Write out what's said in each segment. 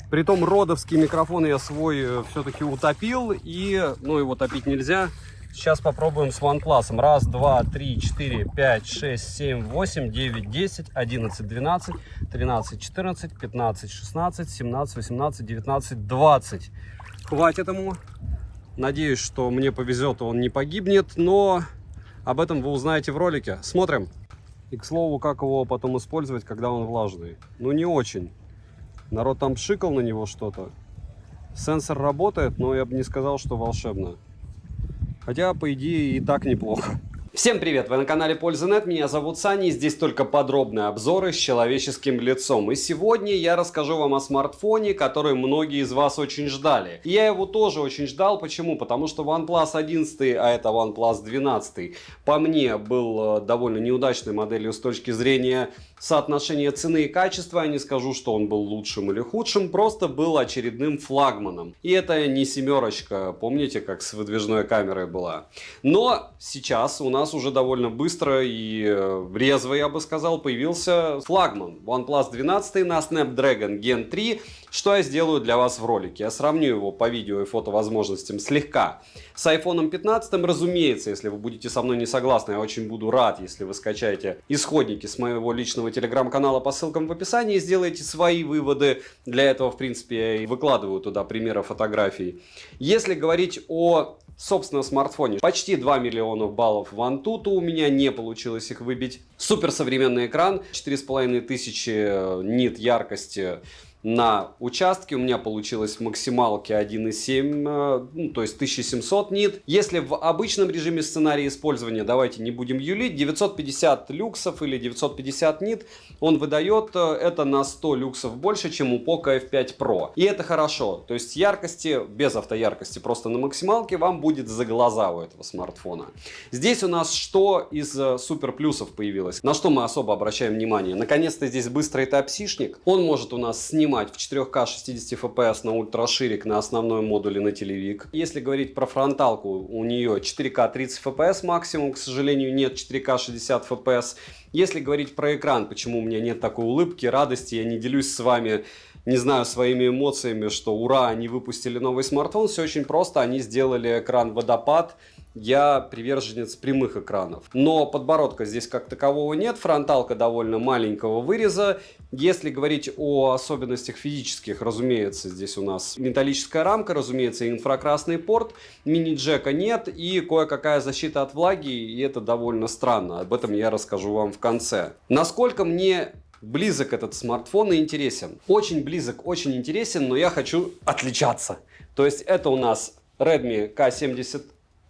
Притом родовский микрофон я свой все-таки утопил, и, ну, его топить нельзя. Сейчас попробуем с OnePlus. Раз, два, три, четыре, пять, шесть, семь, восемь, девять, 10, 11, 12, 13, 14, 15, 16, 17, 18, 19, 20. Хватит ему. Надеюсь, что мне повезет, и он не погибнет, но об этом вы узнаете в ролике. Смотрим. И, к слову, как его потом использовать, когда он влажный. Ну, не очень. Народ там пшикал на него что-то. Сенсор работает, но я бы не сказал, что волшебно. Хотя, по идее, и так неплохо. Всем привет! Вы на канале Польза.нет, меня зовут Саня, и здесь только подробные обзоры с человеческим лицом. И сегодня я расскажу вам о смартфоне, который многие из вас очень ждали. И я его тоже очень ждал. Почему? Потому что OnePlus 11, а это OnePlus 12, по мне был довольно неудачной моделью с точки зрения соотношения цены и качества. Я не скажу, что он был лучшим или худшим, просто был очередным флагманом. И это не семерочка, помните, как с выдвижной камерой была. Но сейчас у нас уже довольно быстро и резво, я бы сказал, появился флагман OnePlus 12 на Snapdragon Gen 3. Что я сделаю для вас в ролике? Я сравню его по видео и фото возможностям слегка с iPhone 15. Разумеется, если вы будете со мной не согласны, я очень буду рад, если вы скачаете исходники с моего личного телеграм-канала по ссылкам в описании и сделаете свои выводы. Для этого, в принципе, я и выкладываю туда примеры фотографий. Если говорить о собственно смартфоне, почти 2 миллиона баллов в Antutu, у меня не получилось их выбить. Суперсовременный экран, 4500 нит яркости на участке. У меня получилось в максималке 1,7, то есть 1700 нит. Если в обычном режиме сценария использования, давайте не будем юлить, 950 люксов или 950 нит он выдает. Это на 100 люксов больше, чем у Poco F5 Pro. И это хорошо. То есть яркости, без автояркости, просто на максималке вам будет за глаза у этого смартфона. Здесь у нас что из супер плюсов появилось? На что мы особо обращаем внимание? Наконец-то здесь быстрый Type-C-шник. Он может у нас снимать в 4К 60 FPS на ультраширик на основной модуле на телевик. Если говорить про фронталку, у нее 4К 30 FPS максимум, к сожалению, нет 4К 60 FPS. Если говорить про экран, почему у меня нет такой улыбки, радости, я не делюсь с вами, не знаю, своими эмоциями, что ура, они выпустили новый смартфон. Все очень просто, они сделали экран водопад. Я приверженец прямых экранов. Но подбородка здесь как такового нет. Фронталка довольно маленького выреза. Если говорить о особенностях физических, разумеется, здесь у нас металлическая рамка, разумеется, инфракрасный порт. Мини-джека нет и кое-какая защита от влаги. И это довольно странно. Об этом я расскажу вам в конце. Насколько мне близок этот смартфон и интересен? Очень близок, очень интересен, но я хочу отличаться. То есть это у нас Redmi K70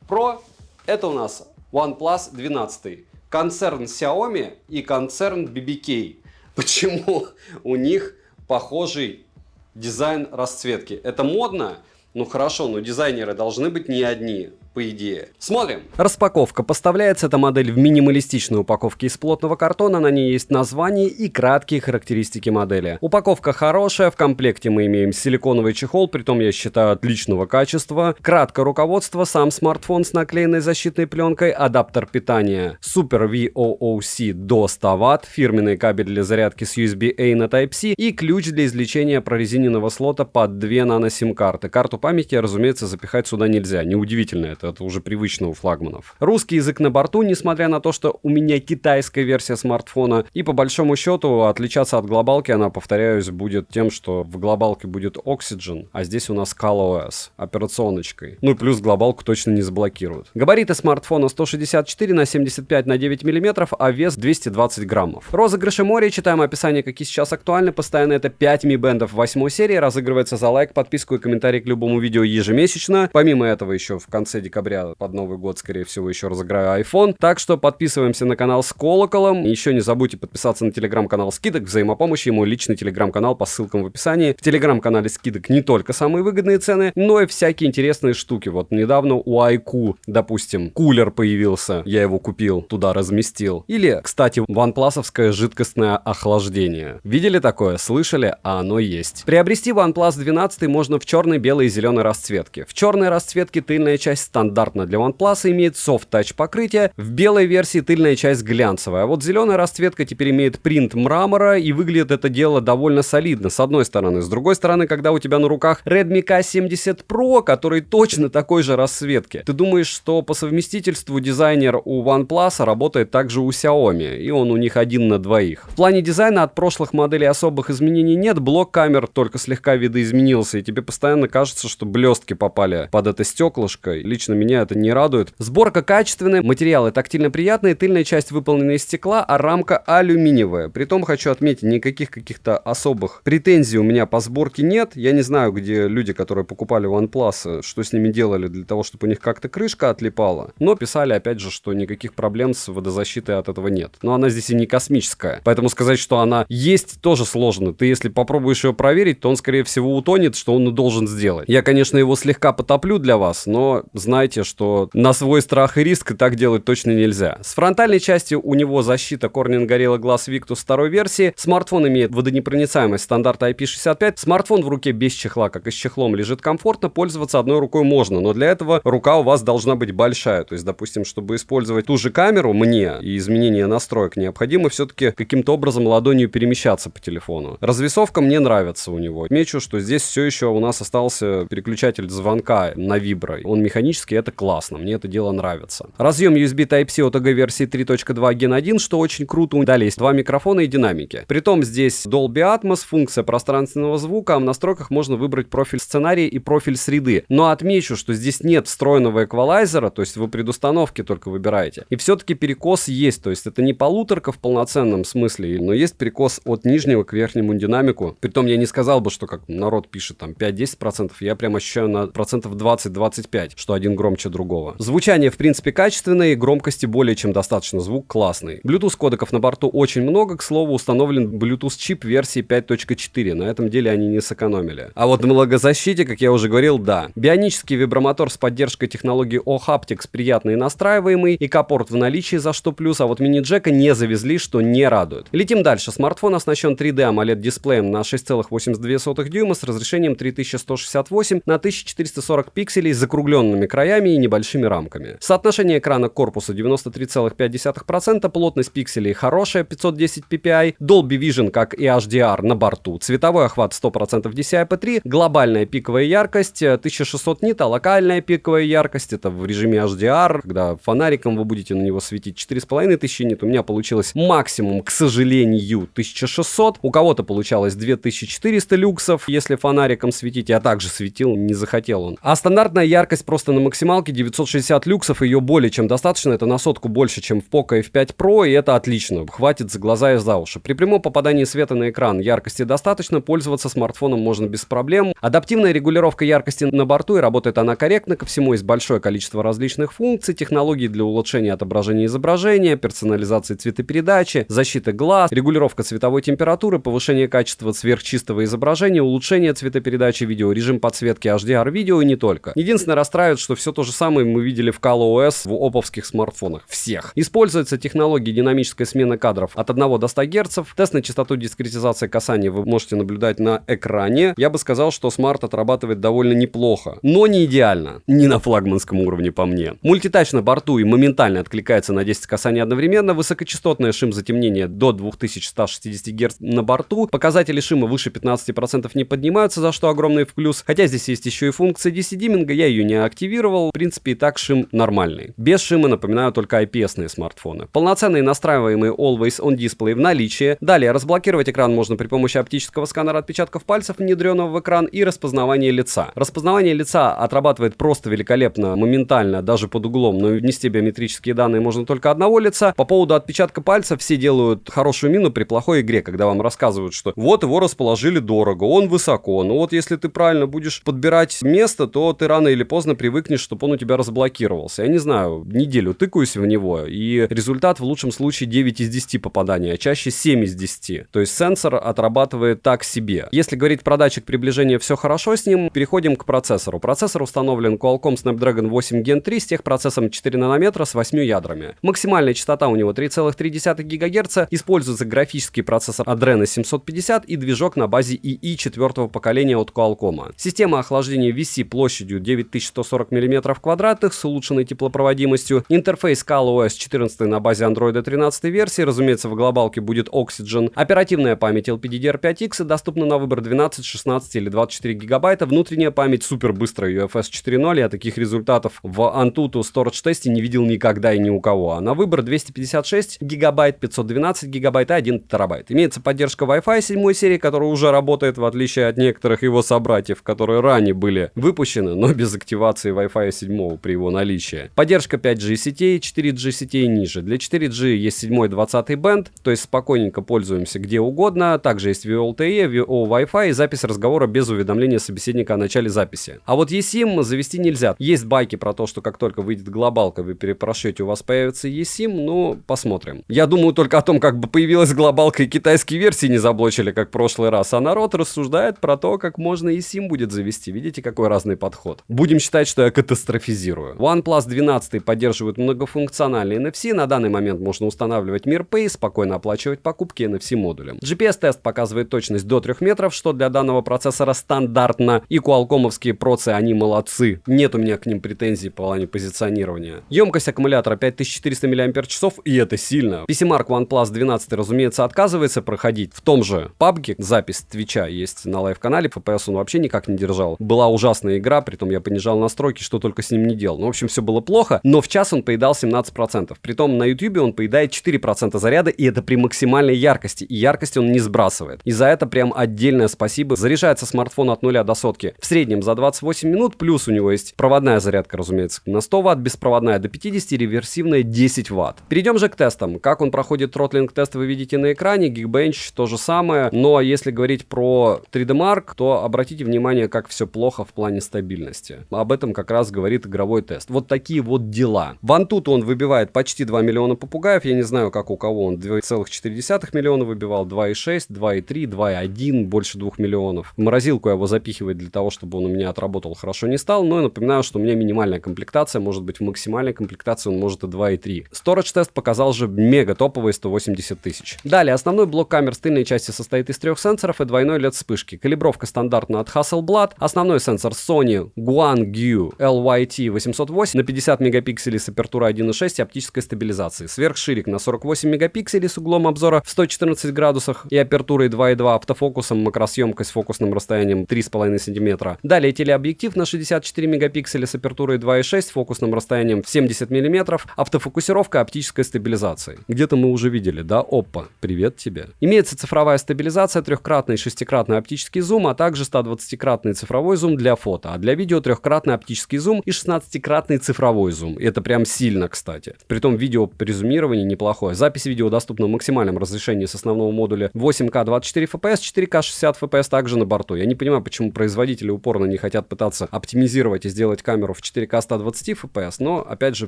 Pro, это у нас OnePlus 12. Концерн Xiaomi и концерн BBK. Почему у них похожий дизайн расцветки? Это модно? Ну хорошо, но дизайнеры должны быть не одни, по идее. Смотрим. Распаковка. Поставляется эта модель в минималистичной упаковке из плотного картона. На ней есть название и краткие характеристики модели. Упаковка хорошая. В комплекте мы имеем силиконовый чехол, притом я считаю отличного качества. Краткое руководство. Сам смартфон с наклеенной защитной пленкой. Адаптер питания Super VOOC до 100 Вт. Фирменный кабель для зарядки с USB-A на Type-C. И ключ для извлечения прорезиненного слота под 2 нано-сим-карты. Карту памяти, разумеется, запихать сюда нельзя. Неудивительно. Это уже привычно у флагманов. Русский язык на борту, несмотря на то, что у меня китайская версия смартфона. И по большому счету отличаться от глобалки она, повторяюсь, будет тем, что в глобалке будет Oxygen, а здесь у нас ColorOS операционочкой. Ну и плюс глобалку точно не заблокируют. Габариты смартфона 164 на 75 на 9 мм, а вес 220 граммов. Розыгрыши море. Читаем описание, какие сейчас актуальны. Постоянно это 5 Mi Band 8 серии. Разыгрывается за лайк, подписку и комментарий к любому видео ежемесячно. Помимо этого еще в конце декабря под Новый год, скорее всего, еще разыграю iPhone. Так что подписываемся на канал с колоколом. Еще не забудьте подписаться на телеграм-канал скидок, взаимопомощи и мой личный телеграм-канал по ссылкам в описании. В телеграм-канале скидок не только самые выгодные цены, но и всякие интересные штуки. Вот недавно у iQOO, допустим, кулер появился. Я его купил, туда разместил. Или, кстати, OnePlus-овское жидкостное охлаждение. Видели такое? Слышали? А оно есть. Приобрести OnePlus 12 можно в черной, белой и зеленой расцветке. В черной расцветке тыльная часть стандартно для OnePlus имеет Soft Touch покрытие. В белой версии тыльная часть глянцевая. А вот зеленая расцветка теперь имеет принт мрамора, и выглядит это дело довольно солидно, с одной стороны. С другой стороны, когда у тебя на руках Redmi K70 Pro, который точно такой же расцветки, ты думаешь, что по совместительству дизайнер у OnePlus работает также у Xiaomi, и он у них один на двоих. В плане дизайна от прошлых моделей особых изменений нет, блок камер только слегка видоизменился, и тебе постоянно кажется, что блестки попали под это стеклышко. Лично меня это не радует. Сборка качественная, материалы тактильно приятные, тыльная часть выполнена из стекла, а рамка алюминиевая. Притом хочу отметить, никаких каких-то особых претензий у меня по сборке нет. Я не знаю, где люди, которые покупали OnePlus, что с ними делали для того, чтобы у них как-то крышка отлипала. Но писали, опять же, что никаких проблем с водозащитой от этого нет. Но она здесь и не космическая. Поэтому сказать, что она есть, тоже сложно. Ты, если попробуешь ее проверить, то он, скорее всего, утонет, что он и должен сделать. Я, конечно, его слегка потоплю для вас, но знайте, что на свой страх и риск так делать точно нельзя. С фронтальной части у него защита Corning Gorilla Glass Victus второй версии. Смартфон имеет водонепроницаемость стандарта IP65. Смартфон в руке без чехла, как и с чехлом, лежит комфортно. Пользоваться одной рукой можно, но для этого рука у вас должна быть большая. То есть, допустим, чтобы использовать ту же камеру мне и изменение настроек, необходимо все-таки каким-то образом ладонью перемещаться по телефону. Развесовка мне нравится у него. Отмечу, что здесь все еще у нас остался переключатель звонка на вибро. Он механический, это классно, мне это дело нравится. Разъем USB Type-C OTG версии 3.2 Gen 1, что очень круто. Далее есть два микрофона и динамики. Притом здесь Dolby Atmos, функция пространственного звука, а в настройках можно выбрать профиль сценария и профиль среды. Но отмечу, что здесь нет встроенного эквалайзера, то есть вы предустановки только выбираете. И все-таки перекос есть, то есть это не полуторка в полноценном смысле, но есть перекос от нижнего к верхнему динамику. Притом я не сказал бы, что как народ пишет там 5-10%, я прям ощущаю на процентов 20-25, что один громче другого. Звучание в принципе качественное, и громкости более чем достаточно, звук классный. Bluetooth кодеков на борту очень много, к слову, установлен Bluetooth чип версии 5.4, на этом деле они не сэкономили. А вот на влагозащите, как я уже говорил, да. Бионический вибромотор с поддержкой технологии O-Haptics приятный и настраиваемый, и капорт в наличии, за что плюс, а вот мини-джека не завезли, что не радует. Летим дальше. Смартфон оснащен 3D AMOLED дисплеем на 6,82 дюйма с разрешением 3168 на 1440 пикселей с закругленными краями и небольшими рамками. Соотношение экрана к корпусу 93,5%, плотность пикселей хорошая, 510 ppi, Dolby Vision, как и HDR на борту, цветовой охват 100% DCI-P3, глобальная пиковая яркость 1600 нит, а локальная пиковая яркость, это в режиме HDR, когда фонариком вы будете на него светить, 4500 нит. У меня получилось максимум, к сожалению, 1600, у кого-то получалось 2400 люксов, если фонариком светить, я также светил, не захотел он. А стандартная яркость просто на максималке 960 люксов, ее более чем достаточно, это на сотку больше, чем в Poco F5 Pro, и это отлично, хватит за глаза и за уши. При прямом попадании света на экран яркости достаточно, пользоваться смартфоном можно без проблем. Адаптивная регулировка яркости на борту, и работает она корректно, ко всему есть большое количество различных функций, технологий для улучшения отображения изображения, персонализации цветопередачи, защиты глаз, регулировка цветовой температуры, повышение качества сверхчистого изображения, улучшение цветопередачи видео, режим подсветки HDR видео и не только. Единственное расстраивает, что все то же самое мы видели в ColorOS в оповских смартфонах. Всех. Используется технология динамической смены кадров от 1 до 100 Гц. Тест на частоту дискретизации касания вы можете наблюдать на экране. Я бы сказал, что смарт отрабатывает довольно неплохо, но не идеально. Не на флагманском уровне по мне. Мультитач на борту и моментально откликается на 10 касаний одновременно. Высокочастотное шим-затемнение до 2160 Гц на борту. Показатели шима выше 15% не поднимаются, за что огромный плюс. Хотя здесь есть еще и функция DC-димминга, я ее не активировал. В принципе, и так шим нормальный. Без шима, напоминаю, только IPS-ные смартфоны. Полноценный настраиваемый Always On Display в наличии. Далее, разблокировать экран можно при помощи оптического сканера отпечатков пальцев, внедренного в экран, и распознавание лица. Распознавание лица отрабатывает просто великолепно, моментально, даже под углом, но внести биометрические данные можно только одного лица. По поводу отпечатка пальца все делают хорошую мину при плохой игре, когда вам рассказывают, что вот его расположили дорого, он высоко, но вот если ты правильно будешь подбирать место, то ты рано или поздно привыкнешь, чтобы он у тебя разблокировался. Я не знаю, неделю тыкаюсь в него, и результат в лучшем случае 9 из 10 попаданий, а чаще 7 из 10. То есть сенсор отрабатывает так себе. Если говорить про датчик приближения, все хорошо с ним, переходим к процессору. Процессор установлен Qualcomm Snapdragon 8 Gen 3 с техпроцессором 4 нанометра с 8 ядрами. Максимальная частота у него 3,3 ГГц, используется графический процессор Adreno 750 и движок на базе II 4-го поколения от Qualcomm. Система охлаждения VC площадью 9140 мм мм квадратных с улучшенной теплопроводимостью, интерфейс ColorOS 14 на базе Android 13 версии, разумеется, в глобалке будет Oxygen, оперативная память LPDDR5X доступна на выбор 12, 16 или 24 гигабайта, внутренняя память супер быстрая UFS 4.0, я таких результатов в Antutu Storage тесте не видел никогда и ни у кого, а на выбор 256 гигабайт, 512 гигабайт и 1 терабайт. Имеется поддержка Wi-Fi 7 серии, которая уже работает, в отличие от некоторых его собратьев, которые ранее были выпущены, но без активации Wi-Fi 7 при его наличии. Поддержка 5G сетей, 4G сетей ниже. Для 4G есть 7-20 бенд, то есть спокойненько пользуемся где угодно. Также есть VoLTE, VO Wi-Fi и запись разговора без уведомления собеседника о начале записи. А вот eSIM завести нельзя. Есть байки про то, что как только выйдет глобалка, вы перепрошете, у вас появится eSIM, но посмотрим. Я думаю только о том, как бы появилась глобалка и китайские версии не заблочили, как в прошлый раз, а народ рассуждает про то, как можно eSIM будет завести. Видите, какой разный подход. Будем считать, что я катастрофизирую. OnePlus 12 поддерживает многофункциональный NFC. На данный момент можно устанавливать MirPay, спокойно оплачивать покупки NFC модулем. GPS-тест показывает точность до 3 метров, что для данного процессора стандартно. И Qualcomm-овские процы, они молодцы. Нет у меня к ним претензий по плане позиционирования. Емкость аккумулятора 5400 мАч, и это сильно. PC-Mark OnePlus 12, разумеется, отказывается проходить. В том же PUBG запись Твича есть на лайв-канале, FPS он вообще никак не держал. Была ужасная игра, притом я понижал настройки, что только с ним не делал. Ну, в общем, все было плохо, но в час он поедал 17%. Притом на YouTube он поедает 4% заряда, и это при максимальной яркости. И яркость он не сбрасывает. И за это прям отдельное спасибо. Заряжается смартфон от 0 до сотки в среднем за 28 минут, плюс у него есть проводная зарядка, разумеется, на 100 Вт, беспроводная до 50, реверсивная 10 Вт. Перейдем же к тестам. Как он проходит тротлинг-тест, вы видите на экране. Geekbench то же самое. Но если говорить про 3D Mark, то обратите внимание, как все плохо в плане стабильности. Об этом как раз говорит игровой тест. Вот такие вот дела. В Antutu он выбивает почти 2 миллиона попугаев. Я не знаю, как у кого он 2,4 миллиона выбивал, 2,6, 2,3, 2,1, больше 2 миллионов. В морозилку его запихивать для того, чтобы он у меня отработал, хорошо не стал. Но я напоминаю, что у меня минимальная комплектация, может быть в максимальной комплектации он может и 2,3. Storage тест показал же мега топовые 180 тысяч. Далее, основной блок камер с тыльной части состоит из 3 сенсоров и двойной LED вспышки. Калибровка стандартна от Hasselblad. Основной сенсор Sony Guangyu LYT808 на 50 мегапикселей с апертурой 1.6 и оптической стабилизацией. Сверхширик на 48 мегапикселей с углом обзора в 114 градусах и апертурой 2.2, автофокусом, макросъемкость с фокусным расстоянием 3,5 см. Далее телеобъектив на 64 мегапикселя с апертурой 2.6, фокусным расстоянием в 70 мм, автофокусировка, оптической стабилизацией. Где-то мы уже видели, да? Опа, привет тебе. Имеется цифровая стабилизация, 3-кратный и 6-кратный оптический зум, а также 120-кратный цифровой зум для фото, а для видео 3-кратный оптический зум и 16-кратный цифровой зум. И это прям сильно, кстати. Притом видео при зумировании неплохое. Запись видео доступна в максимальном разрешении с основного модуля 8К 24 FPS, 4К 60 FPS также на борту. Я не понимаю, почему производители упорно не хотят пытаться оптимизировать и сделать камеру в 4К 120 FPS, но опять же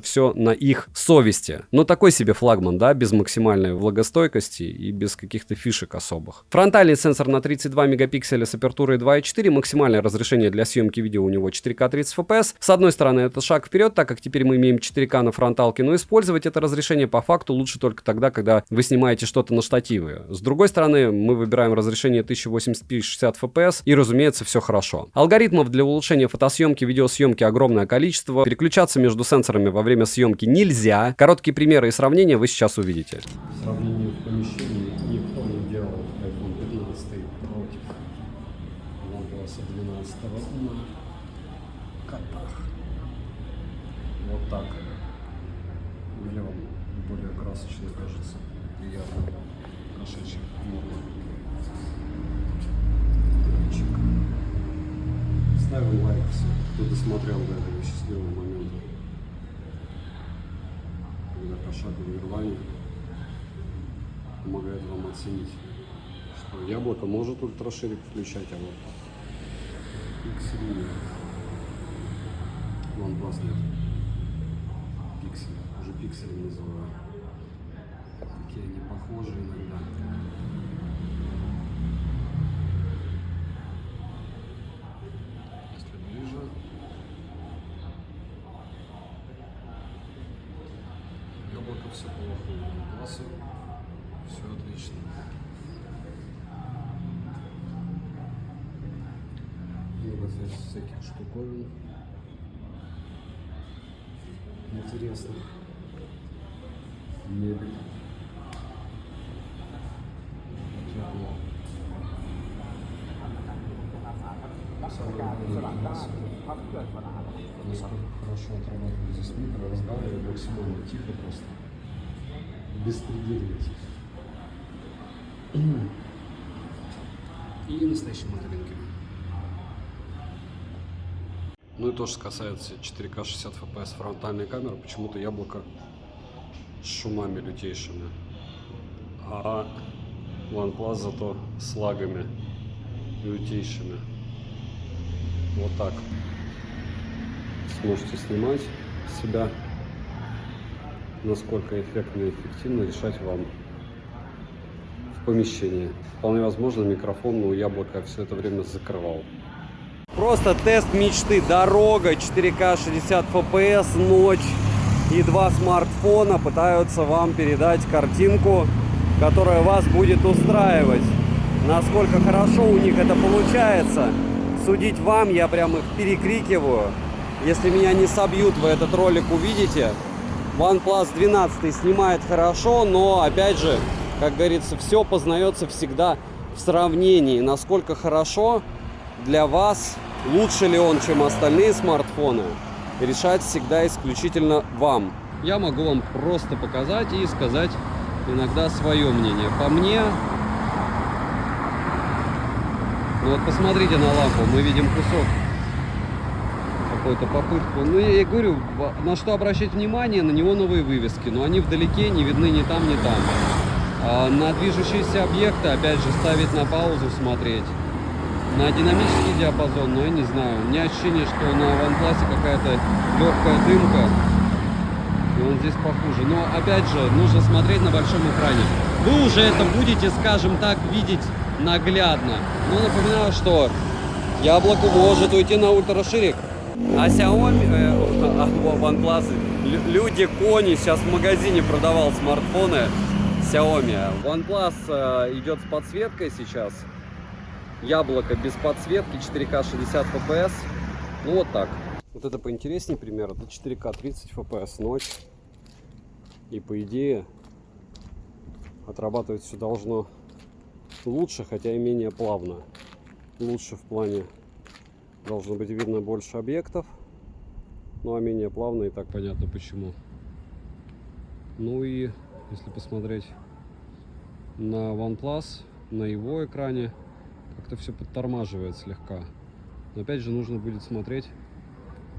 все на их совести. Но такой себе флагман, да, без максимальной влагостойкости и без каких-то фишек особых. Фронтальный сенсор на 32 мегапикселя с апертурой 2.4, максимальное разрешение для съемки видео у него 4К 30 FPS. С одной стороны, это шаг вперед, так как теперь мы имеем 4К на фронталке, но использовать это разрешение по факту лучше только тогда, когда вы снимаете что-то на штативе. С другой стороны, мы выбираем разрешение 1080p 60 FPS и, разумеется, все хорошо. Алгоритмов для улучшения фотосъемки, видеосъемки огромное количество. Переключаться между сенсорами во время съемки нельзя. Короткие примеры и сравнения вы сейчас увидите. Сравнение в помещении никто не делал. iPhone 15 против OnePlus 12 на котах. Вот так. Или вам более красочно кажется, приятно, кошачьих много. Ставим лайк, кто досмотрел до этого счастливого момента, когда пошаговое рвание помогает вам оценить, что яблоко может ультраширик включать, а вот пиксель нет. OnePlus нет. Пиксель, уже пикселем называю. Такие они похожи иногда. Если ближе. Яблоко все плохо, у OnePlus все отлично. Много всяких штуковин. интересных мебель. Насколько хорошо отрабатывали здесь микро, раздавали максимально тихо просто. Беспредельно тихо. И настоящие моделинги. Ну и то, что касается 4К 60 FPS фронтальной камеры, почему-то яблоко с шумами лютейшими. А OnePlus зато с лагами лютейшими. Вот так. Сможете снимать себя, насколько эффектно и эффективно, решать вам в помещении. Вполне возможно, микрофон у яблока все это время закрывал. Просто тест мечты. Дорога, 4К 60 FPS, ночь. И два смартфона пытаются вам передать картинку, которая вас будет устраивать. Насколько хорошо у них это получается, судить вам, я прям их перекрикиваю. Если меня не собьют, вы этот ролик увидите. OnePlus 12 снимает хорошо, но опять же, как говорится, все познается всегда в сравнении. Насколько хорошо для вас, лучше ли он, чем остальные смартфоны, решать всегда исключительно вам. Я могу вам просто показать и сказать иногда свое мнение. По мне, ну вот посмотрите на лампу, мы видим кусок, какую-то попытку. Ну я говорю, на что обращать внимание, на него новые вывески, но они вдалеке, не видны ни там, ни там. А на движущиеся объекты, опять же, ставить на паузу, смотреть. На динамический диапазон, но я не знаю. У меня ощущение, что на OnePlus какая-то легкая дымка. И он здесь похуже. Но опять же, нужно смотреть на большом экране. Вы уже это будете, скажем так, видеть наглядно. Но напоминаю, что яблоко может уйти на ультраширик. А Xiaomi, OnePlus, люди, кони, сейчас в магазине продавал смартфоны Xiaomi. OnePlus идет с подсветкой сейчас. Яблоко без подсветки, 4К 60 FPS. Ну вот так. Вот это поинтереснее пример. Это 4К 30 FPS ночь. И по идее отрабатывать все должно лучше, хотя и менее плавно. Лучше в плане должно быть видно больше объектов. Ну а менее плавно, и так понятно почему. Ну и если посмотреть на OnePlus, на его экране, как-то все подтормаживает слегка. Но опять же нужно будет смотреть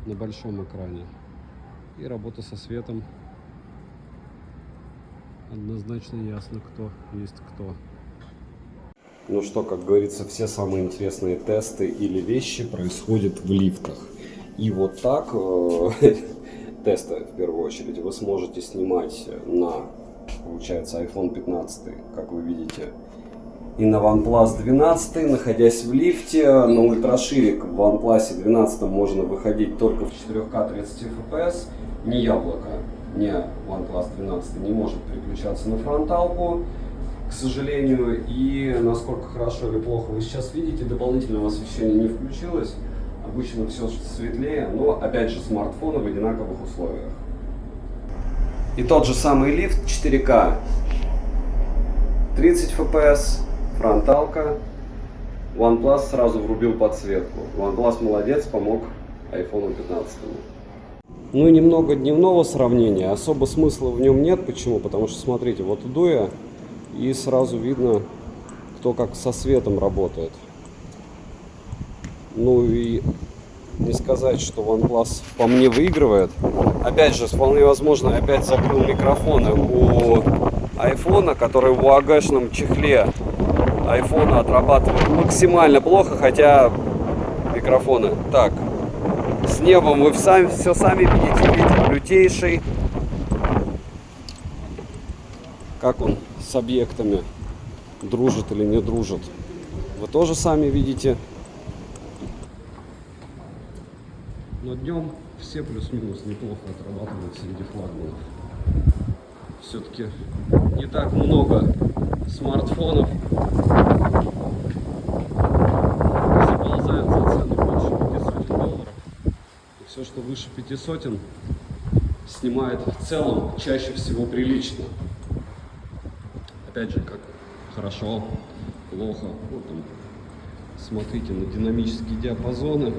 на большом экране. И работа со светом. Однозначно ясно, кто есть кто. Ну что, как говорится, все самые интересные тесты или вещи происходят в лифтах. И вот так тесты в первую очередь вы сможете снимать на, получается, iPhone 15, как вы видите, и на OnePlus 12, находясь в лифте. На ультраширик в OnePlus 12 можно выходить только в 4К 30 FPS. Ни яблоко, ни OnePlus 12 не может переключаться на фронталку, к сожалению. И насколько хорошо или плохо вы сейчас видите, дополнительного освещения не включилось. Обычно все светлее, но опять же смартфоны в одинаковых условиях. И тот же самый лифт 4К 30 FPS. Фронталка. OnePlus сразу врубил подсветку. OnePlus молодец, помог iPhone 15. Ну и немного дневного сравнения. Особо смысла в нем нет. Почему? Потому что, смотрите, вот иду я, и сразу видно, кто как со светом работает. Ну и не сказать, что OnePlus по мне выигрывает. Опять же, вполне возможно, опять закрыл микрофоны у iPhone, который в УАГшном чехле iPhone отрабатывает максимально плохо, хотя микрофоны. Так, с небом вы все сами видите, ветер лютейший. Как он с объектами дружит или не дружит, вы тоже сами видите. Но днем все плюс-минус неплохо отрабатывают среди флагманов. Все-таки не так много смартфонов заползают за цену больше $500. И все, что выше 500, снимает в целом чаще всего прилично. Опять же, как хорошо, плохо. Вот он. Смотрите на динамические диапазоны,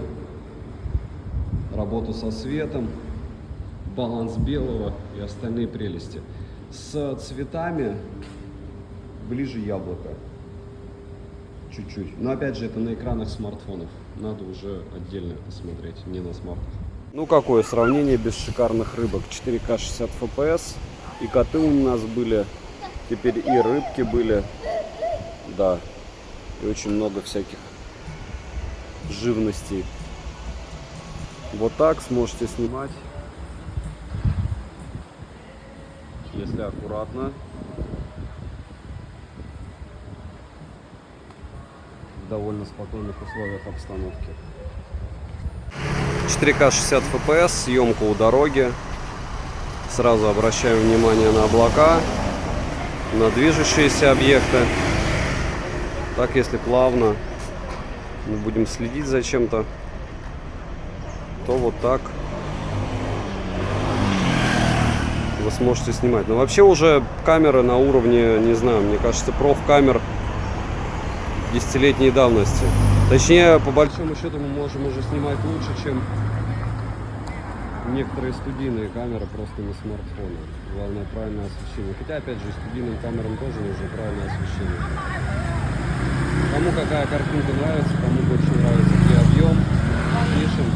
работу со светом, баланс белого и остальные прелести. С цветами ближе яблоко. Чуть-чуть. Но опять же, это на экранах смартфонов. Надо уже отдельно посмотреть, не на смартах. Ну какое сравнение без шикарных рыбок. 4К 60 FPS. И коты у нас были. Теперь и рыбки были. Да. И очень много всяких живностей. Вот так сможете снимать. Если аккуратно. В довольно спокойных условиях обстановки. 4К 60 FPS, съемка у дороги. Сразу обращаю внимание на облака, на движущиеся объекты. Так, если плавно мы будем следить за чем-то, то вот так вы сможете снимать. Но вообще уже камеры на уровне, не знаю, мне кажется, проф-камер десятилетней давности. Точнее, по большому счету мы можем уже снимать лучше, чем некоторые студийные камеры просто на смартфоне. Главное правильное освещение. Хотя, опять же, студийным камерам тоже нужно правильное освещение. Кому какая картинка нравится, кому больше нравится где объем, пишем.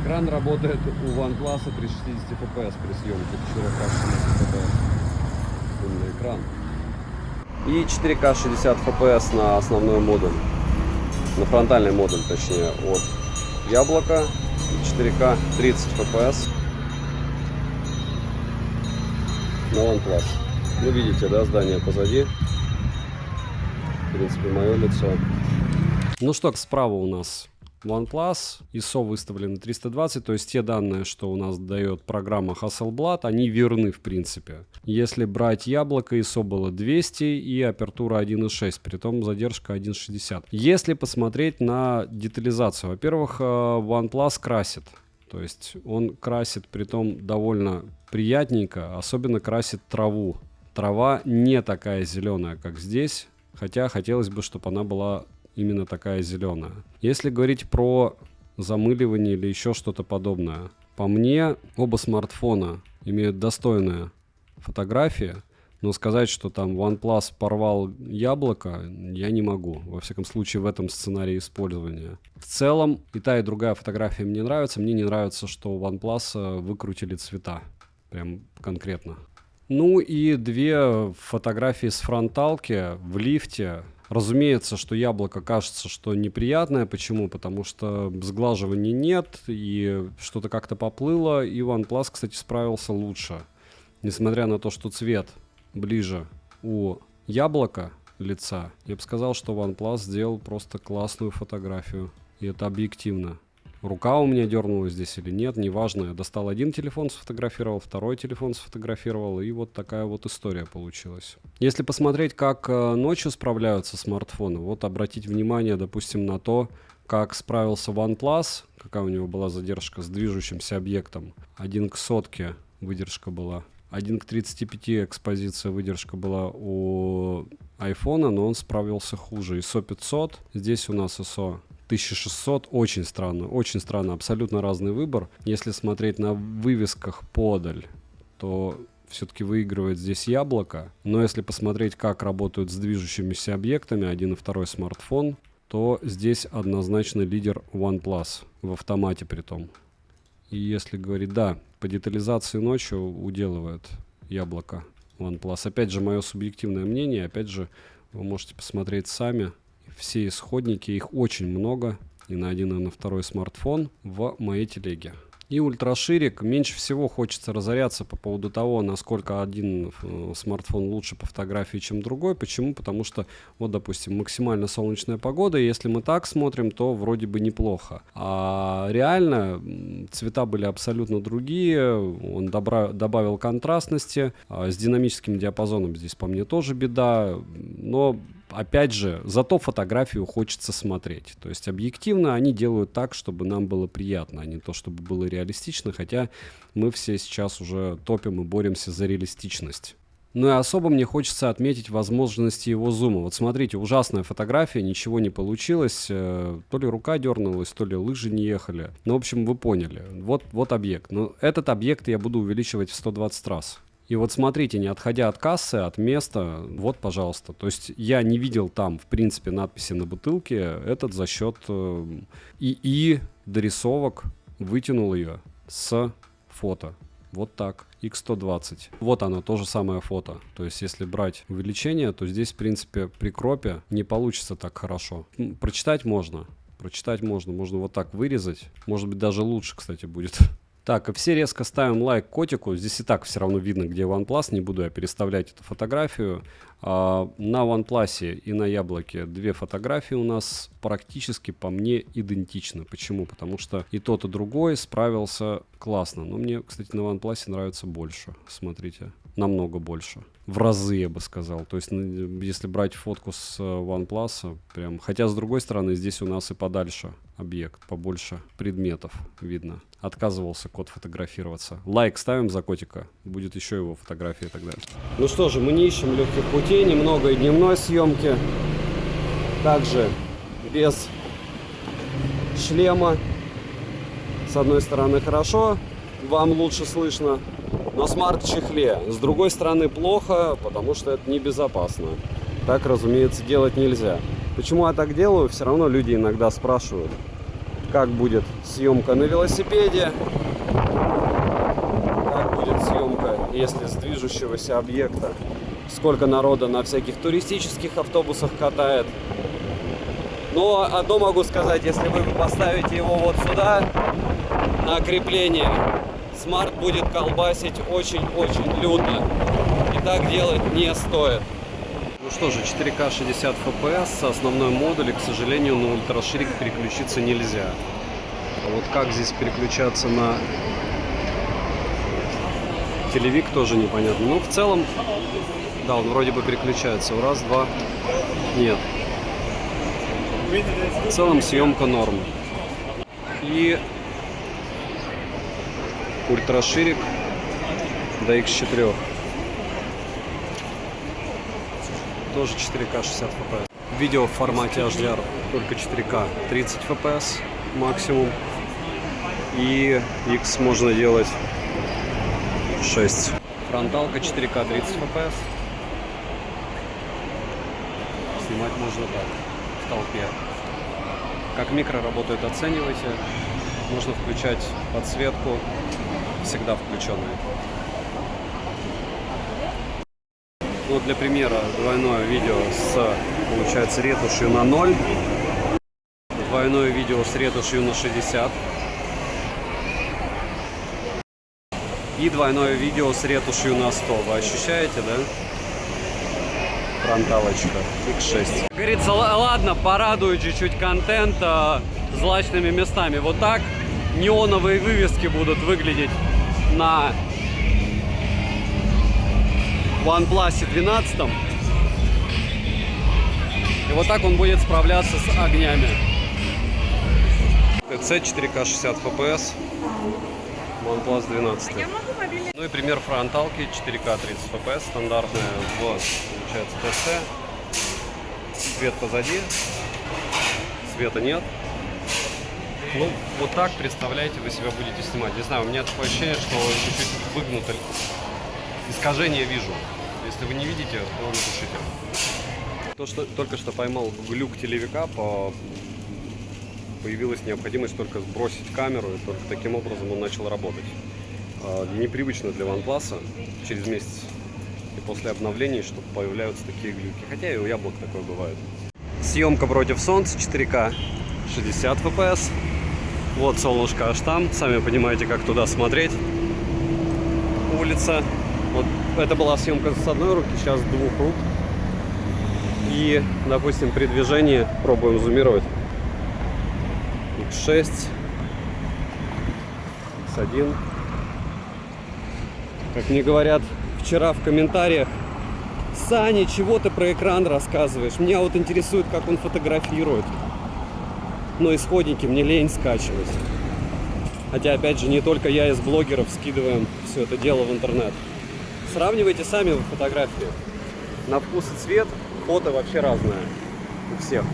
Экран работает у OnePlus 360 FPS при съемке 4К 60 FPS. Умный экран. И 4К 60 FPS на основной модуль. На фронтальный модуль, точнее, от Яблока. И 4К 30 FPS на OnePlus. Ну, видите, да, здание позади. В принципе, мое лицо. Ну что, справа у нас OnePlus, ISO выставлено 320, то есть те данные, что у нас дает программа Hasselblad, они верны в принципе. Если брать Яблоко, ISO было 200 и апертура 1.6, притом задержка 1.60. Если посмотреть на детализацию, во-первых, OnePlus красит. То есть он красит, притом довольно приятненько, особенно красит траву. Трава не такая зеленая, как здесь, хотя хотелось бы, чтобы она была именно такая зеленая. Если говорить про замыливание или еще что-то подобное, по мне оба смартфона имеют достойные фотографии, но сказать, что там OnePlus порвал Яблоко, я не могу. Во всяком случае, в этом сценарии использования. В целом, и та, и другая фотография мне нравится. Мне не нравится, что у OnePlus выкрутили цвета. Прям конкретно. Ну и две фотографии с фронталки в лифте. Разумеется, что Яблоко кажется, что неприятное. Почему? Потому что сглаживания нет, и что-то как-то поплыло. И OnePlus, кстати, справился лучше. Несмотря на то, что цвет ближе у Яблока лица, я бы сказал, что OnePlus сделал просто классную фотографию. И это объективно. Рука у меня дернулась здесь или нет, неважно. Я достал один телефон, сфотографировал, второй телефон сфотографировал, и вот такая вот история получилась. Если посмотреть, как ночью справляются смартфоны, вот обратить внимание, допустим, на то, как справился OnePlus, какая у него была задержка с движущимся объектом. 1 к 100 выдержка была. 1 к 35 экспозиция выдержка была у iPhone, но он справился хуже. ISO 500, здесь у нас ISO 1600, очень странно, абсолютно разный выбор. Если смотреть на вывесках подаль, то все-таки выигрывает здесь Яблоко. Но если посмотреть, как работают с движущимися объектами, один и второй смартфон, то здесь однозначно лидер OnePlus, в автомате притом. И если говорить, да, по детализации ночью уделывает Яблоко OnePlus. Опять же, мое субъективное мнение, опять же, вы можете посмотреть сами. Все исходники, их очень много, и на один, и на второй смартфон в моей телеге. И ультраширик. Меньше всего хочется разоряться по поводу того, насколько один смартфон лучше по фотографии, чем другой. Почему? Потому что, вот, допустим, максимально солнечная погода, и если мы так смотрим, то вроде бы неплохо. А реально цвета были абсолютно другие, он добавил контрастности, с динамическим диапазоном здесь по мне тоже беда, но опять же, зато фотографию хочется смотреть. То есть объективно они делают так, чтобы нам было приятно, а не то, чтобы было реалистично, хотя мы все сейчас уже топим и боремся за реалистичность. Ну и особо мне хочется отметить возможности его зума. Вот смотрите, ужасная фотография, ничего не получилось. То ли рука дернулась, то ли лыжи не ехали. Ну, в общем, вы поняли. Вот объект. Но этот объект я буду увеличивать в 120 раз. И вот смотрите, не отходя от кассы, от места, вот, пожалуйста. То есть я не видел там, в принципе, надписи на бутылке. Этот за счет ИИ дорисовок вытянул ее с фото. Вот так, X120. Вот оно, то же самое фото. То есть если брать увеличение, то здесь, в принципе, при кропе не получится так хорошо. Прочитать можно. Можно вот так вырезать. Может быть, даже лучше, кстати, будет. Так, и все резко ставим лайк котику. Здесь и так все равно видно, где OnePlus. Не буду я переставлять эту фотографию. На OnePlus и на Яблоке две фотографии у нас практически по мне идентичны. Почему? Потому что и тот, и другой справился классно. Но мне, кстати, на OnePlus нравится больше. Смотрите, намного больше. В разы, я бы сказал. То есть, если брать фотку с OnePlus, прям... Хотя, с другой стороны, здесь у нас и подальше объект, побольше предметов видно. Отказывался кот фотографироваться. Лайк ставим за котика. Будет еще его фотографии тогда. Ну что же, мы не ищем легких путей. Немного и дневной съемки. Также без шлема. С одной стороны хорошо, вам лучше слышно. Но смарт в чехле. С другой стороны плохо, потому что это небезопасно. Так, разумеется, делать нельзя. Почему я так делаю? Все равно люди иногда спрашивают, как будет съемка на велосипеде, как будет съемка, если с движущегося объекта, сколько народа на всяких туристических автобусах катает. Но одно могу сказать, если вы поставите его вот сюда, на крепление, смарт будет колбасить очень-очень лютно. И так делать не стоит. Ну что же, 4К 60 FPS, основной модуль, и, к сожалению, на ультраширик переключиться нельзя. А вот как здесь переключаться на телевик, тоже непонятно. Ну, в целом, да, он вроде бы переключается. Раз, два, нет. В целом съемка норм. И ультраширик до X4. Тоже 4К 60 FPS. Видео в формате HDR только 4К 30 FPS максимум. И X можно делать 6. Фронталка 4К 30 FPS. Снимать можно так, в толпе. Как микро работает, оценивайте. Можно включать подсветку, всегда включенную. Ну, для примера, двойное видео с, получается, ретушью на 0. Двойное видео с ретушью на 60. И двойное видео с ретушью на 100. Вы ощущаете, да? Фронталочка X6. Говорится, ладно, порадую чуть-чуть контента злачными местами. Вот так неоновые вывески будут выглядеть на OnePlus 12. И вот так он будет справляться с огнями. TC 4К 60 FPS, OnePlus 12. Ну и пример фронталки 4К 30 FPS, стандартная в, получается, TC. Свет позади, света нет. Ну, вот так, представляете, вы себя будете снимать. Не знаю, у меня такое ощущение, что чуть-чуть выгнуто. Искажение вижу. Если вы не видите, то напишите. То, что только что поймал глюк телевика, появилась необходимость только сбросить камеру, и только таким образом он начал работать. Непривычно для OnePlus через месяц и после обновлений, что появляются такие глюки. Хотя и у яблок такое бывает. Съемка против солнца 4К 60 FPS. Вот солнышко аж там. Сами понимаете, как туда смотреть. Улица. Вот это была съемка с одной руки, сейчас с двух рук. И, допустим, при движении пробуем зумировать. X6. X1. Как мне говорят вчера в комментариях, Саня, чего ты про экран рассказываешь? Меня вот интересует, как он фотографирует. Но исходники мне лень скачивать. Хотя, опять же, не только я из блогеров скидываем все это дело в интернет. Сравнивайте сами фотографии. На вкус и цвет фото вообще разное у всех.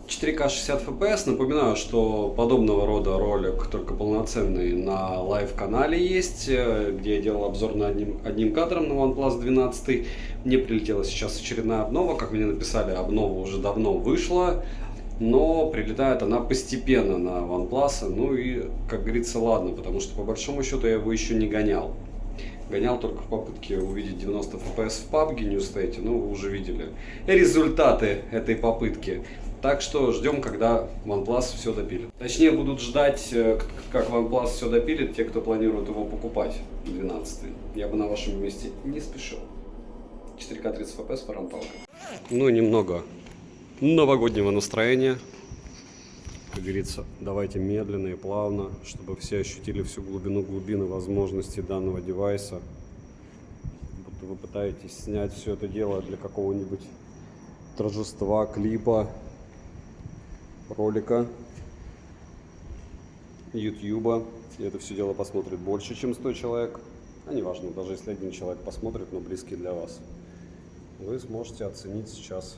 4К 60 FPS. Напоминаю, что подобного рода ролик, только полноценный, на лайв-канале есть, где я делал обзор на одним кадром на OnePlus 12. Мне прилетела сейчас очередная обнова. Как мне написали, обнова уже давно вышла. Но прилетает она постепенно на OnePlus. Ну и, как говорится, ладно, потому что по большому счету я его еще не гонял. Гонял только в попытке увидеть 90 FPS в PUBG New State. Ну, вы уже видели результаты этой попытки. Так что ждем, когда OnePlus все допилит. Точнее, будут ждать, как OnePlus все допилит, те, кто планирует его покупать 12. Я бы на вашем месте не спешил. 4К 30 FPS фронталка. Ну, немного новогоднего настроения. Как говорится, давайте медленно и плавно, чтобы все ощутили всю глубину возможностей данного девайса. Будто вы пытаетесь снять все это дело для какого-нибудь торжества, клипа, ролика, ютуба. И это все дело посмотрит больше, чем 100 человек. А неважно, даже если один человек посмотрит, но близкий для вас. Вы сможете оценить сейчас.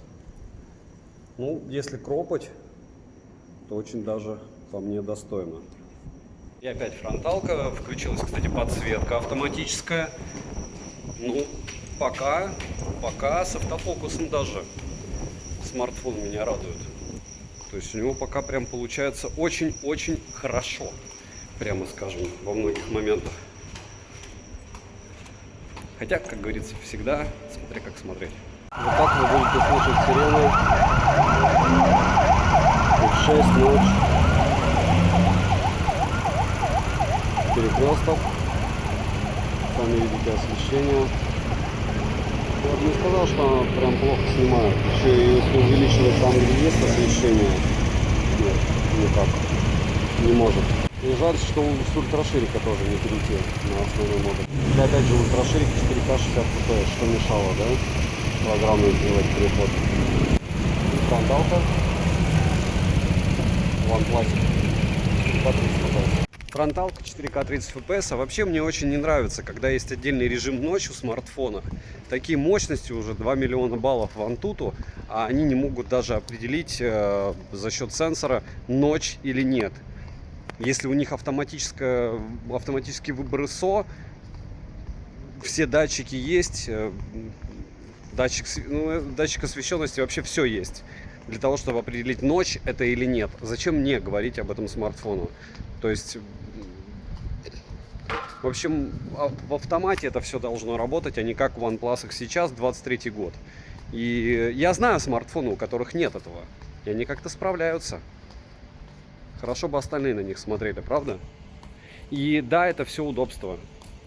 Ну, если кропать, то очень даже по мне достойно. И опять фронталка. Включилась, кстати, подсветка автоматическая. Ну, пока с автофокусом даже смартфон меня радует. То есть у него пока прям получается очень-очень хорошо. Прямо скажем, во многих моментах. Хотя, как говорится, всегда смотря как смотреть. Вот так вы будете слушать сирены. 6 ночь. Перекресток. Сами видите освещение. Я бы не сказал, что она прям плохо снимает. Еще и если увеличивать там, где есть освещение, нет, никак не может. И жаль, что с ультраширика тоже не перейти на основной модуль. И опять же ультраширик 4К 60 FPS, что мешало, да? Программой сделать переход. Фронталка. OnePlus 4К 30 FPS. Фронталка 4К 30 FPS. А вообще мне очень не нравится, когда есть отдельный режим ночь у смартфонов. Такие мощности уже 2 миллиона баллов в Antutu, а они не могут даже определить за счет сенсора ночь или нет. Если у них автоматический выбор ISO, все датчики есть, датчик освещенности, вообще все есть. Для того, чтобы определить, ночь это или нет. Зачем мне говорить об этом смартфону? То есть, в общем, в автомате это все должно работать, а не как в OnePlus сейчас, 23 год. И я знаю смартфоны, у которых нет этого. И они как-то справляются. Хорошо бы остальные на них смотрели, правда? И да, это все удобство.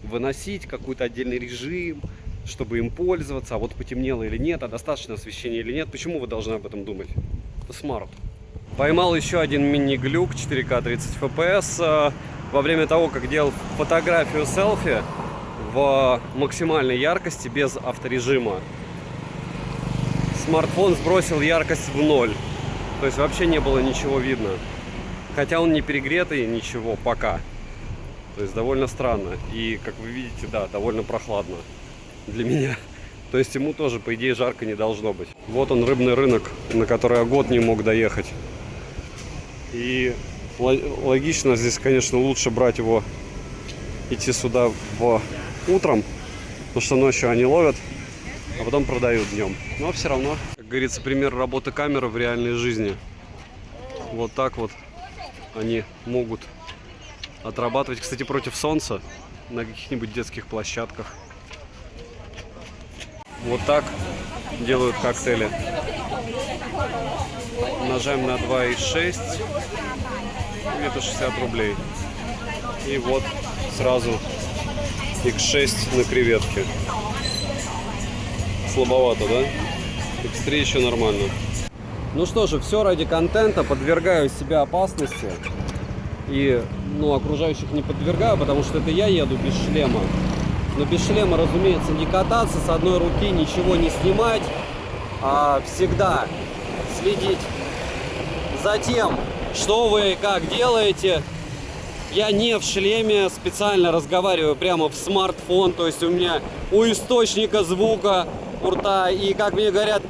Выносить какой-то отдельный режим, чтобы им пользоваться, а вот потемнело или нет, а достаточно освещения или нет. Почему вы должны об этом думать? Это смарт. Поймал еще один мини-глюк 4К 30 FPS во время того, как делал фотографию селфи в максимальной яркости без авторежима. Смартфон сбросил яркость в 0. То есть вообще не было ничего видно. Хотя он не перегретый, ничего пока. То есть довольно странно. И, как вы видите, да, довольно прохладно для меня. То есть ему тоже, по идее, жарко не должно быть. Вот он, рыбный рынок, на который я год не мог доехать. И логично здесь, конечно, лучше брать его, идти сюда утром, потому что ночью они ловят, а потом продают днем. Но все равно, как говорится, пример работы камеры в реальной жизни. Вот так вот они могут отрабатывать, кстати, против солнца на каких-нибудь детских площадках. Вот так делают коктейли. Нажимаем на 2,6, где-то 60 рублей. И вот сразу X6 на креветке. Слабовато, да? X3 еще нормально. Ну что же, все ради контента, подвергаю себя опасности. И окружающих не подвергаю, потому что это я еду без шлема. Но без шлема, разумеется, не кататься, с одной руки ничего не снимать, а всегда следить за тем, что вы и как делаете. Я не в шлеме, специально разговариваю прямо в смартфон, то есть у меня у источника звука у рта. И как мне говорят,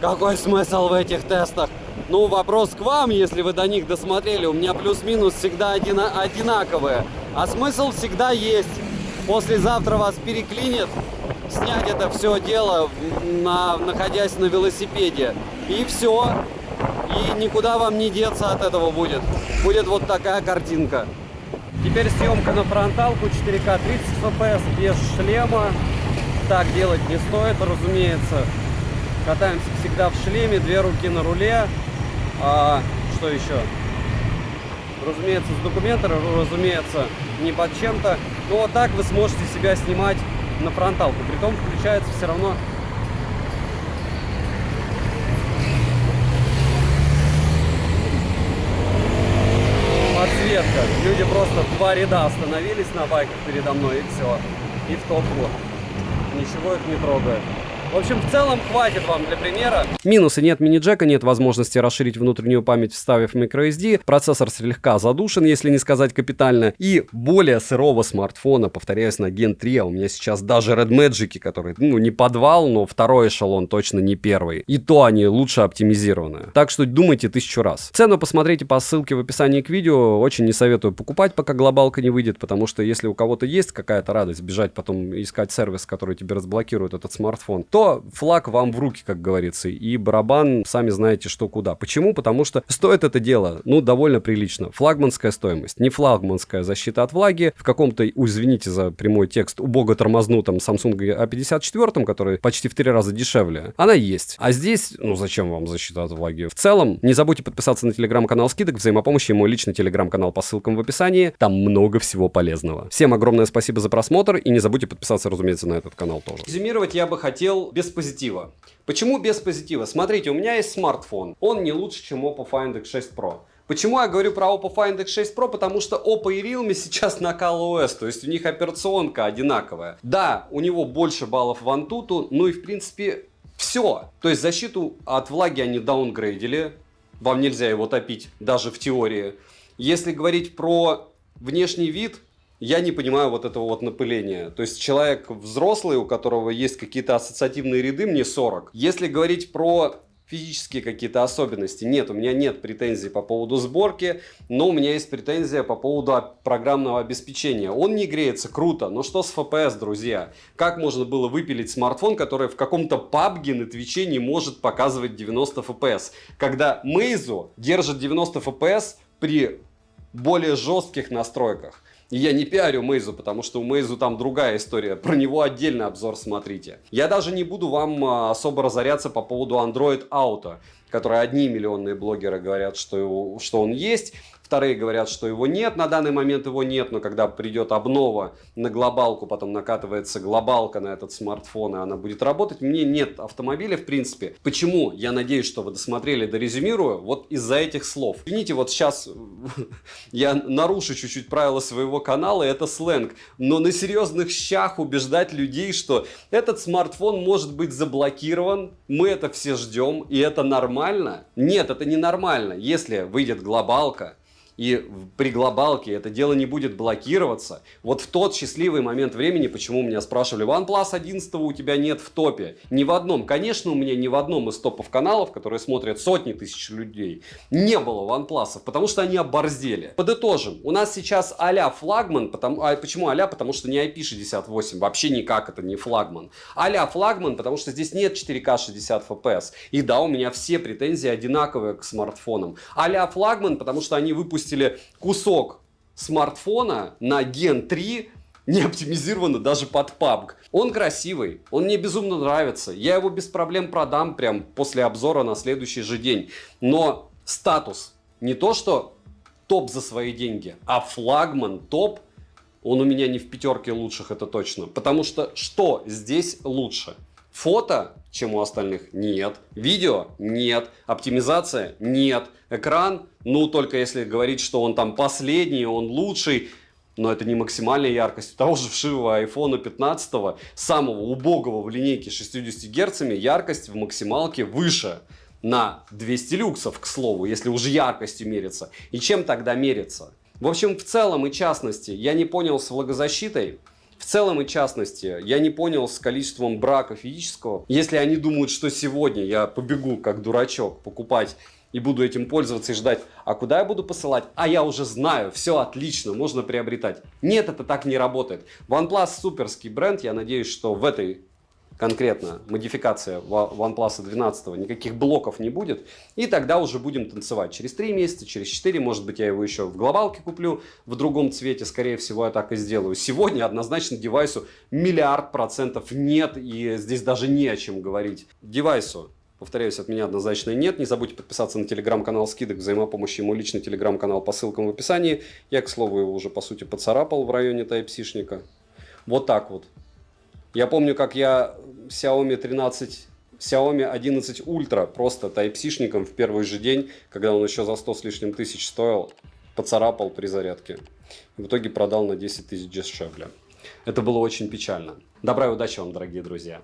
какой смысл в этих тестах? Ну, вопрос к вам, если вы до них досмотрели. У меня плюс-минус всегда одинаковые. А смысл всегда есть. Послезавтра вас переклинит снять это все дело, находясь на велосипеде. И все. И никуда вам не деться от этого будет. Будет вот такая картинка. Теперь съемка на фронталку 4К 30 FPS без шлема. Так делать не стоит, разумеется. Катаемся всегда в шлеме, 2 руки на руле. Что еще? Разумеется, с документом, разумеется, не под чем-то. Но вот так вы сможете себя снимать на фронталку. Притом включается все равно подсветка. Люди просто в 2 ряда остановились на байках передо мной, и все. И в топку. Ничего их не трогает. В общем, в целом хватит вам для примера. Минусы: нет мини-джека, нет возможности расширить внутреннюю память, вставив microSD. Процессор слегка задушен, если не сказать капитально. И более сырого смартфона, повторяюсь, на Gen 3, а у меня сейчас даже Red Magic, который, ну, не подвал, но второй эшелон, точно не первый. И то они лучше оптимизированы. Так что думайте 1000 раз. Цену посмотрите по ссылке в описании к видео. Очень не советую покупать, пока глобалка не выйдет, потому что если у кого-то есть какая-то радость бежать потом искать сервис, который тебе разблокирует этот смартфон, то флаг вам в руки, как говорится, и барабан, сами знаете, что куда. Почему? Потому что стоит это дело, ну, довольно прилично. Флагманская стоимость, не флагманская защита от влаги. В каком-то, извините за прямой текст, убого тормознутом Samsung A54, который почти в 3 раза дешевле, она есть. А здесь, ну, зачем вам защита от влаги? В целом, не забудьте подписаться на телеграм-канал скидок, взаимопомощи и мой личный телеграм-канал по ссылкам в описании. Там много всего полезного. Всем огромное спасибо за просмотр, и не забудьте подписаться, разумеется, на этот канал тоже. Резюмировать я бы хотел без позитива. Почему без позитива? Смотрите, у меня есть смартфон. Он не лучше, чем Oppo Find X6 Pro. Почему я говорю про Oppo Find X6 Pro? Потому что Oppo и Realme сейчас на ColorOS, то есть у них операционка одинаковая. Да, у него больше баллов в Antutu, ну и в принципе все. То есть защиту от влаги они даунгрейдили. Вам нельзя его топить, даже в теории. Если говорить про внешний вид, я не понимаю вот этого вот напыления. То есть человек взрослый, у которого есть какие-то ассоциативные ряды, мне 40. Если говорить про физические какие-то особенности, нет, у меня нет претензий по поводу сборки, но у меня есть претензия по поводу программного обеспечения. Он не греется, круто, но что с FPS, друзья? Как можно было выпилить смартфон, который в каком-то PUBG на Твиче не может показывать 90 FPS? Когда Meizu держит 90 FPS при более жестких настройках. И я не пиарю Meizu, потому что у Meizu там другая история. Про него отдельный обзор смотрите. Я даже не буду вам особо разоряться по поводу Android Auto, который одни миллионные блогеры говорят, что он есть. Вторые говорят, что его нет. На данный момент его нет, но когда придет обнова на глобалку, потом накатывается глобалка на этот смартфон, и она будет работать. Мне нет автомобиля, в принципе. Почему? Я надеюсь, что вы досмотрели, дорезюмирую. Вот из-за этих слов. Извините, вот сейчас я нарушу чуть-чуть правила своего канала, это сленг. Но на серьезных щах убеждать людей, что этот смартфон может быть заблокирован, мы это все ждем, и это нормально? Нет, это не нормально. Если выйдет глобалка, и при глобалке это дело не будет блокироваться, вот в тот счастливый момент времени, почему меня спрашивали, OnePlus 11 у тебя нет в топе? Ни в одном. Конечно, у меня ни в одном из топов каналов, которые смотрят сотни тысяч людей, не было OnePlus, потому что они оборзели. Подытожим. У нас сейчас а-ля флагман. Почему а-ля? Потому что не IP68. Вообще никак это не флагман. А-ля флагман, потому что здесь нет 4К 60 FPS. И да, у меня все претензии одинаковые к смартфонам. А-ля флагман, потому что они выпустили кусок смартфона на Gen 3, не оптимизированно даже под PUBG. Он красивый, он мне безумно нравится. Я его без проблем продам прям после обзора на следующий же день. Но статус не то, что топ за свои деньги, а флагман топ, он у меня не в 5 лучших, это точно. Потому что здесь лучше? Фото, чем у остальных? Нет. Видео? Нет. Оптимизация? Нет. Экран? Ну, только если говорить, что он там последний, он лучший. но это не максимальная яркость. У того же вшивого iPhone 15, самого убогого в линейке 60 Гц, яркость в максималке выше на 200 люксов, к слову, если уже яркостью мерится. И чем тогда мерится? В общем, в целом и частности, я не понял с влагозащитой. В целом и частности, я не понял с количеством брака физического. Если они думают, что сегодня я побегу как дурачок покупать и буду этим пользоваться и ждать, а куда я буду посылать? А я уже знаю, все отлично, можно приобретать. Нет, это так не работает. OnePlus суперский бренд, я надеюсь, что в этой конкретно модификация OnePlus 12 никаких блоков не будет. И тогда уже будем танцевать. Через 3 месяца, через 4, может быть, я его еще в глобалке куплю в другом цвете. Скорее всего, я так и сделаю. Сегодня однозначно девайсу 100% нет. И здесь даже не о чем говорить. Девайсу, повторяюсь, от меня однозначно нет. Не забудьте подписаться на телеграм-канал скидок взаимопомощи. Ему личный телеграм-канал по ссылкам в описании. Я, к слову, его уже по сути поцарапал в районе Type-C-шника. Вот так вот. Я помню, как я Xiaomi 11 Ultra просто Type-C-шником в первый же день, когда он еще за 100 с лишним тысяч стоил, поцарапал при зарядке. В итоге продал на 10 тысяч дешевле. Это было очень печально. Добра и удачи вам, дорогие друзья!